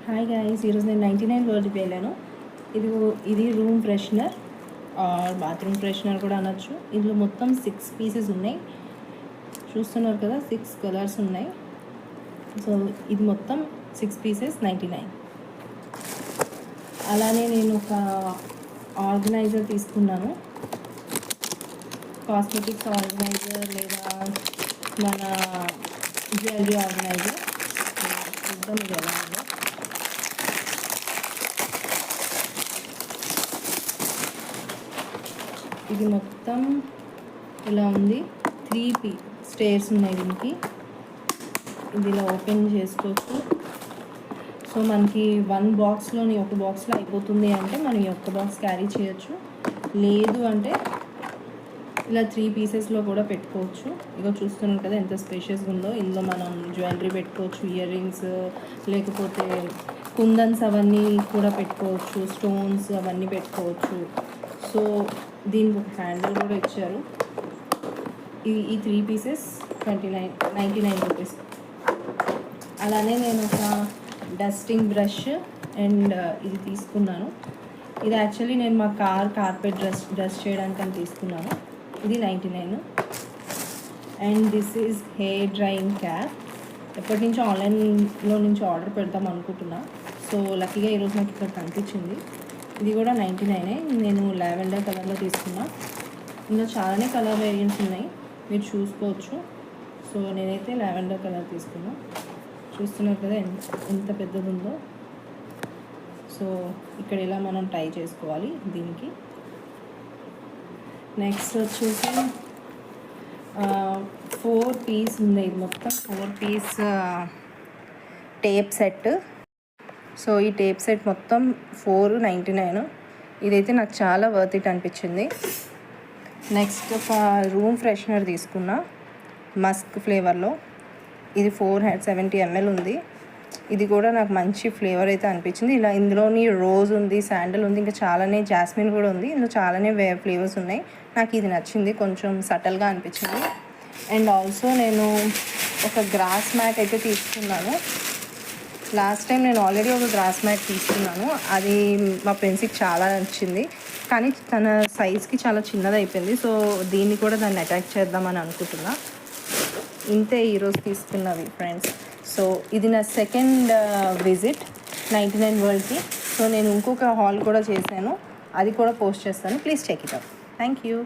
Hi guys, ఈరోజు నేను 99 వరల్డ్కి వెళ్ళాను. ఇది room freshener or bathroom freshener కూడా అనొచ్చు. ఇందులో మొత్తం 6 పీసెస్ ఉన్నాయి. చూస్తున్నారు కదా, 6 కలర్స్ ఉన్నాయి. సో ఇది మొత్తం 6 పీసెస్ 99. అలానే నేను ఒక ఆర్గనైజర్ తీసుకున్నాను. కాస్మెటిక్స్ ఆర్గనైజర్ లేదా మన జ్యువెలరీ ఆర్గనైజర్. చూద్దాం ఇది ఎలా ఉందో. ఇది మొత్తం ఇలా ఉంది. 3 స్టేర్స్ ఉన్నాయి దీనికి. ఇది ఇలా ఓపెన్ చేసుకోవచ్చు. సో మనకి 1 బాక్స్లోని ఒక బాక్స్లో అయిపోతుంది అంటే మనం ఈ ఒక్క బాక్స్ క్యారీ చేయొచ్చు. లేదు అంటే ఇలా 3 పీసెస్లో కూడా పెట్టుకోవచ్చు. ఇక చూస్తున్నాం కదా ఎంత స్పేషియస్గా ఉందో. ఇందులో మనం జ్యువెలరీ పెట్టుకోవచ్చు, ఇయర్ రింగ్స్, లేకపోతే కుందన్స్ అవన్నీ కూడా పెట్టుకోవచ్చు, స్టోన్స్ అవన్నీ పెట్టుకోవచ్చు. సో దీనికి ఒక హ్యాండిల్ కూడా ఇచ్చారు. ఈ 3 పీసెస్ 99 రూపీస్. అలానే నేను ఒక డస్టింగ్ బ్రష్ అండ్ ఇది తీసుకున్నాను. ఇది యాక్చువల్లీ నేను మా కార్పెట్ డస్ట్ చేయడానికి అని తీసుకున్నాను. ఇది 99. And this is hair drying cap. ఎప్పటి నుంచో ఆన్లైన్లో నుంచి ఆర్డర్ పెడదాం అనుకుంటున్నా. సో లక్కీగా ఈరోజు నాకు ఇక్కడ కనిపించింది. ఇది కూడా 99. నేను లావెండర్ కలర్లో తీసుకున్నా. ఇందులో చాలానే కలర్ వేరియంట్స్ ఉన్నాయి, మీరు చూసుకోవచ్చు. సో నేనైతే లావెండర్ కలర్ తీసుకున్నా. చూస్తున్నారు కదా ఎంత పెద్దది ఉందో. సో ఇక్కడ ఇలా మనం టై చేసుకోవాలి దీనికి. నెక్స్ట్ వచ్చేసి 4 పీస్ ఉంది. ఇది మొత్తం 4 పీస్ టేప్ సెట్. సో ఈ టేప్ సెట్ మొత్తం 499. ఇదైతే నాకు చాలా వర్త్ ఇట్ అనిపించింది. నెక్స్ట్ ఒక రూమ్ ఫ్రెషనర్ తీసుకున్నా మస్క్ ఫ్లేవర్లో. ఇది 470 ml ఉంది. ఇది కూడా నాకు మంచి ఫ్లేవర్ అయితే అనిపించింది. ఇలా ఇందులోని రోజ్ ఉంది, శాండల్ ఉంది, ఇంకా చాలానే జాస్మిన్ కూడా ఉంది. ఇందులో చాలానే ఫ్లేవర్స్ ఉన్నాయి. నాకు ఇది నచ్చింది, కొంచెం సటల్గా అనిపించింది. అండ్ ఆల్సో నేను ఒక గ్రాస్ మ్యాట్ అయితే తీసుకున్నాను. లాస్ట్ టైం నేను ఆల్రెడీ ఒక గ్రాస్ మ్యాట్ తీసుకున్నాను. అది మా ఫ్రెండ్స్కి చాలా నచ్చింది, కానీ తన సైజ్కి చాలా చిన్నది అయిపోయింది. సో దీన్ని కూడా దాన్ని అటాచ్ చేద్దామని అనుకుంటున్నా. ఇంతే ఈరోజు తీసుకున్నవి ఫ్రెండ్స్. సో ఇది నా సెకండ్ విజిట్ 99 వరల్డ్కి. సో నేను ఇంకొక హాల్ కూడా చేశాను, అది కూడా పోస్ట్ చేస్తాను. Please check it out. Thank you.